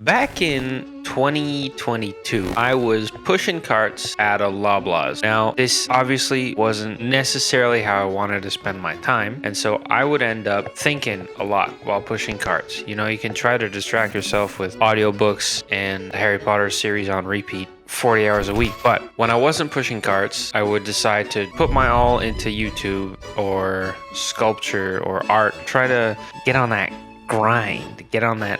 Back in 2022, I was pushing carts at a Loblaws. Now, this obviously wasn't necessarily how I wanted to spend my time, and so I would end up thinking a lot while pushing carts. You know, you can try to distract yourself with audiobooks and the Harry Potter series on repeat 40 hours a week. But when I wasn't pushing carts, I would decide to put my all into YouTube or sculpture or art, try to get on that grind, get on that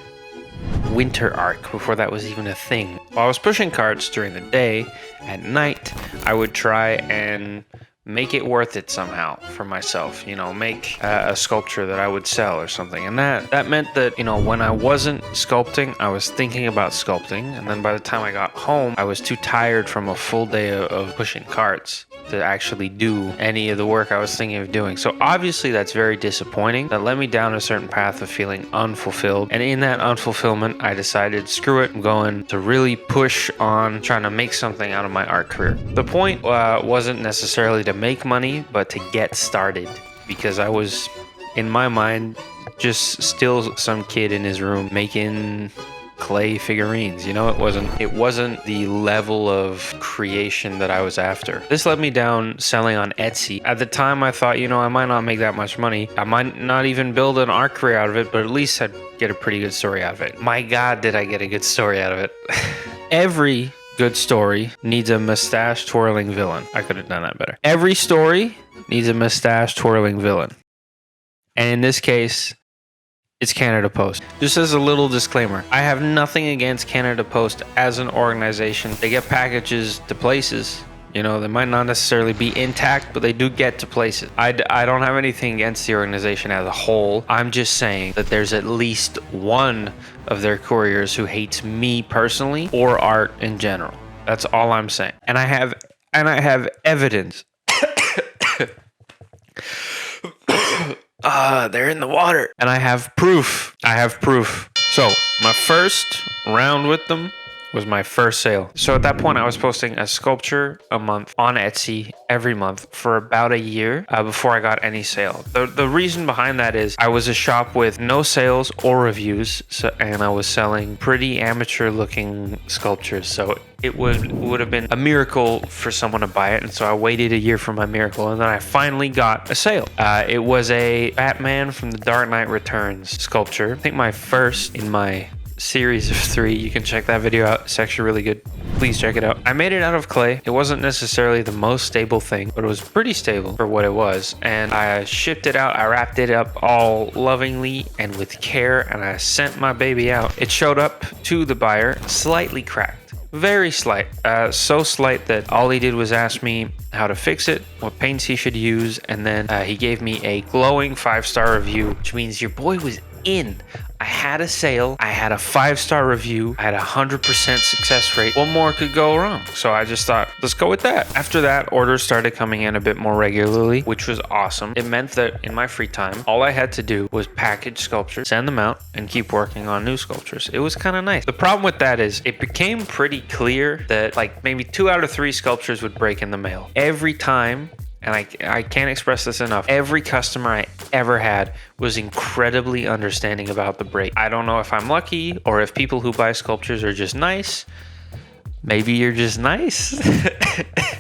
winter arc before that was even a thing. While I was pushing carts during the day, at night, I would try and make it worth it somehow for myself, you know, make a sculpture that I would sell or something. And that meant that, you know, when I wasn't sculpting, I was thinking about sculpting. And then by the time I got home, I was too tired from a full day of pushing carts to actually do any of the work I was thinking of doing. So obviously that's very disappointing. That led me down a certain path of feeling unfulfilled. And in that unfulfillment, I decided, screw it, I'm going to really push on trying to make something out of my art career. The point wasn't necessarily to make money, but to get started, because I was, in my mind, just still some kid in his room making clay figurines. You know, it wasn't the level of creation that I was after. This led me down selling on Etsy. At the time, I thought, you know, I might not make that much money. I might not even build an art career out of it, but at least I'd get a pretty good story out of it. My God, did I get a good story out of it. Every good story needs a mustache twirling villain. I could have done that better. Every story needs a mustache twirling villain. And in this case, it's Canada Post. Just as a little disclaimer, I have nothing against Canada Post as an organization. They get packages to places. You know, they might not necessarily be intact, but they do get to places. I don't have anything against the organization as a whole. I'm just saying that there's at least one of their couriers who hates me personally or art in general. That's all I'm saying. And I have evidence. They're in the water. And I have proof. So my first round with them was my first sale. So at that point, I was posting a sculpture a month on Etsy every month for about a year before I got any sale. The reason behind that is I was a shop with no sales or reviews, and I was selling pretty amateur looking sculptures. So it would have been a miracle for someone to buy it. And so I waited a year for my miracle, and then I finally got a sale. It was a Batman from the Dark Knight Returns sculpture. I think my first in my series of 3. You can check that video out. It's actually really good. Please check it out. I made it out of clay. It wasn't necessarily the most stable thing, but it was pretty stable for what it was. And I shipped it out. I wrapped it up all lovingly and with care, and I sent my baby out. It showed up to the buyer slightly cracked. Very slight. So slight that all he did was ask me how to fix it, what paints he should use, and then he gave me a glowing 5-star review, which means your boy was in. I had a sale, I had a 5-star review, I had a 100% success rate. What more could go wrong? So I just thought, let's go with that. After that, orders started coming in a bit more regularly, which was awesome. It meant that in my free time, all I had to do was package sculptures, send them out, and keep working on new sculptures. It was kind of nice. The problem with that is it became pretty clear that like maybe 2 out of 3 sculptures would break in the mail. Every time, and I can't express this enough, every customer I ever had was incredibly understanding about the break. I don't know if I'm lucky or if people who buy sculptures are just nice. Maybe you're just nice.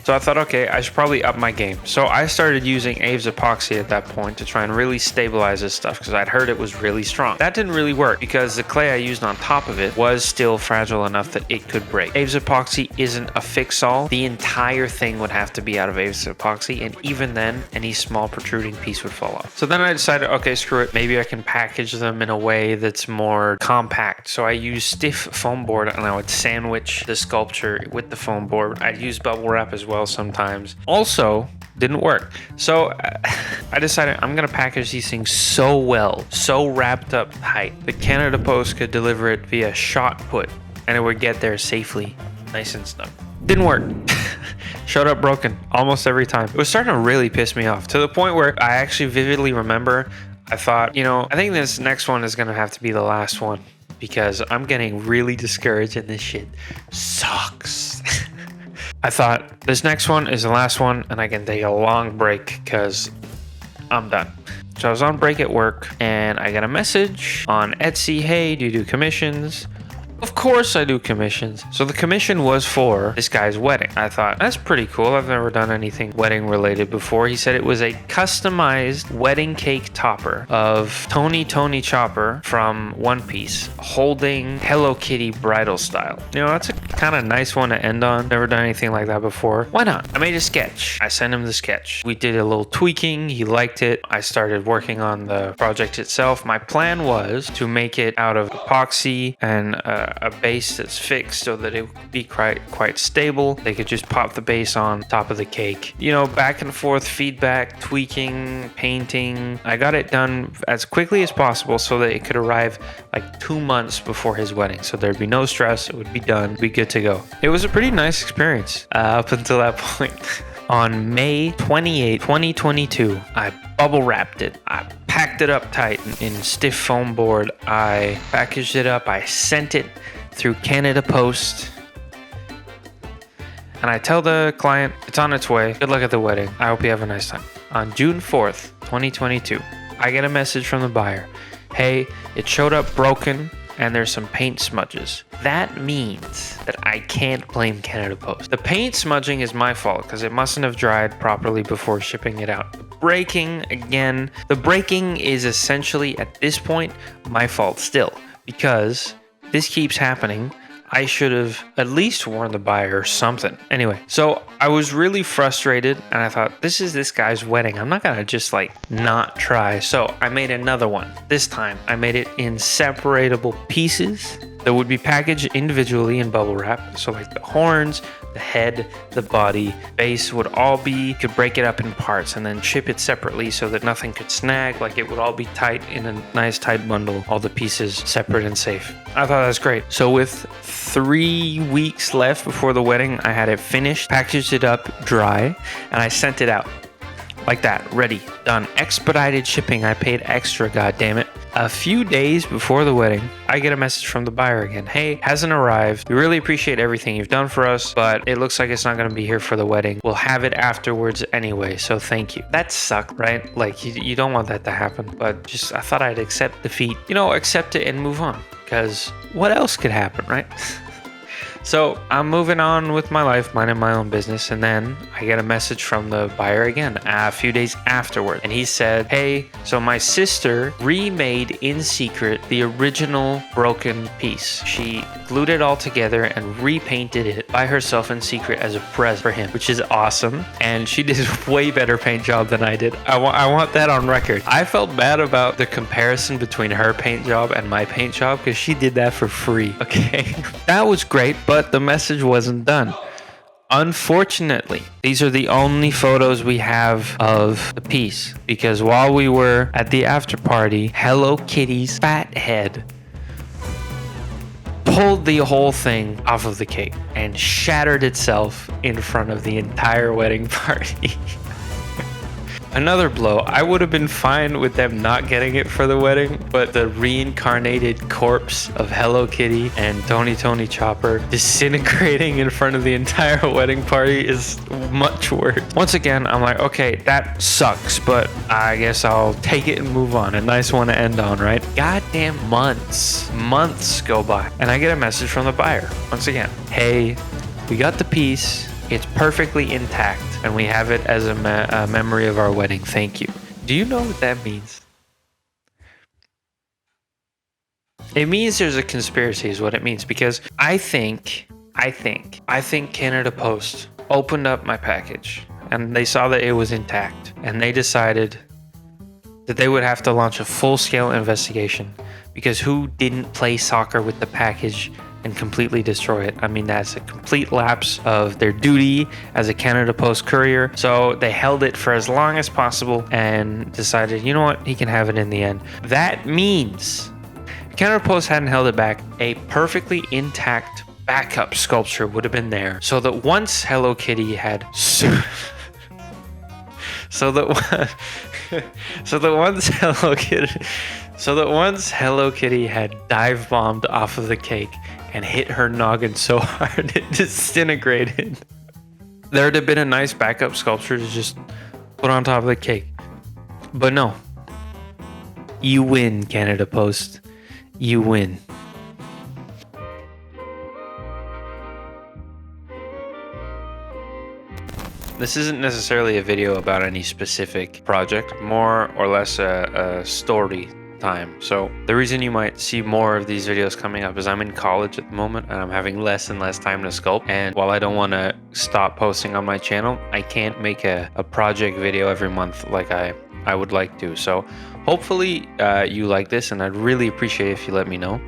So I thought, okay, I should probably up my game. So I started using Aves epoxy at that point to try and really stabilize this stuff because I'd heard it was really strong. That didn't really work because the clay I used on top of it was still fragile enough that it could break. Aves epoxy isn't a fix-all. The entire thing would have to be out of Aves epoxy, and even then, any small protruding piece would fall off. So then I decided, okay, screw it. Maybe I can package them in a way that's more compact. So I used stiff foam board, and I would sandwich the sculpture with the foam board. I'd use bubble wrap as well sometimes. Also, didn't work. So I decided I'm gonna package these things so well, so wrapped up tight, that Canada Post could deliver it via shot put, and it would get there safely, nice and snug. Didn't work. Showed up broken almost every time. It was starting to really piss me off to the point where I actually vividly remember I thought, you know, I think this next one is gonna have to be the last one because I'm getting really discouraged and this shit sucks. I thought this next one is the last one and I can take a long break because I'm done. So I was on break at work and I got a message on Etsy, hey, do you do commissions? Of course I do commissions. So the commission was for this guy's wedding. I thought, that's pretty cool. I've never done anything wedding related before. He said it was a customized wedding cake topper of Tony Chopper from One Piece holding Hello Kitty bridal style. You know, that's a kind of nice one to end on. Never done anything like that before. Why not? I made a sketch. I sent him the sketch. We did a little tweaking. He liked it. I started working on the project itself. My plan was to make it out of epoxy and a base that's fixed so that it would be quite stable. They could just pop the base on top of the cake. You know, back and forth feedback, tweaking, painting. I got it done as quickly as possible so that it could arrive like 2 months before his wedding. So there'd be no stress. It would be done, be good to go. It was a pretty nice experience up until that point. On May 28, 2022, I bubble wrapped it. I packed it up tight in stiff foam board. I packaged it up. I sent it through Canada Post. And I tell the client it's on its way. Good luck at the wedding. I hope you have a nice time. On June 4th, 2022, I get a message from the buyer. Hey, it showed up broken and there's some paint smudges. That means that I can't blame Canada Post. The paint smudging is my fault because it mustn't have dried properly before shipping it out. The breaking is essentially at this point my fault still because this keeps happening. I should have at least warned the buyer or something. Anyway, so I was really frustrated and I thought, this is this guy's wedding. I'm not gonna just like not try. So I made another one. This time I made it in separable pieces that would be packaged individually in bubble wrap. So like the horns, the head, the body, base would all be, could break it up in parts and then ship it separately so that nothing could snag. Like it would all be tight in a nice tight bundle, all the pieces separate and safe. I thought that was great. So with 3 weeks left before the wedding, I had it finished, packaged it up dry, and I sent it out. Like that, ready, done. Expedited shipping, I paid extra, goddammit. A few days before the wedding, I get a message from the buyer again. Hey, hasn't arrived. We really appreciate everything you've done for us, but it looks like it's not gonna be here for the wedding. We'll have it afterwards anyway, so thank you. That sucked, right? Like you don't want that to happen, but just I thought I'd accept defeat. You know, accept it and move on, because what else could happen, right? So I'm moving on with my life, minding my own business, and then I get a message from the buyer again a few days afterward. And he said, hey, so my sister remade in secret the original broken piece. She glued it all together and repainted it by herself in secret as a present for him, which is awesome. And she did a way better paint job than I did. I want that on record. I felt bad about the comparison between her paint job and my paint job because she did that for free, okay? That was great, but the message wasn't done. Unfortunately, these are the only photos we have of the piece because while we were at the after party, Hello Kitty's fat head pulled the whole thing off of the cake and shattered itself in front of the entire wedding party. Another blow. I would have been fine with them not getting it for the wedding, but the reincarnated corpse of Hello Kitty and Tony Chopper disintegrating in front of the entire wedding party is much worse. Once again, I'm like, okay, that sucks, but I guess I'll take it and move on. A nice one to end on, right? Goddamn months go by, and I get a message from the buyer. Once again, hey, we got the piece. It's perfectly intact, and we have it as a memory of our wedding. Thank you. Do you know what that means? It means there's a conspiracy is what it means, because I think Canada Post opened up my package, and they saw that it was intact, and they decided that they would have to launch a full-scale investigation, because who didn't play soccer with the package and completely destroy it? I mean, that's a complete lapse of their duty as a Canada Post courier. So they held it for as long as possible and decided, you know what, he can have it in the end. That means if Canada Post hadn't held it back, a perfectly intact backup sculpture would have been there, so that once Hello Kitty had once Hello Kitty had dive bombed off of the cake and hit her noggin so hard it disintegrated, there'd have been a nice backup sculpture to just put on top of the cake. But no. You win, Canada Post. You win. This isn't necessarily a video about any specific project, more or less a story time. So the reason you might see more of these videos coming up is I'm in college at the moment and I'm having less and less time to sculpt. And while I don't want to stop posting on my channel, I can't make a project video every month like I would like to. So hopefully you like this, and I'd really appreciate if you let me know.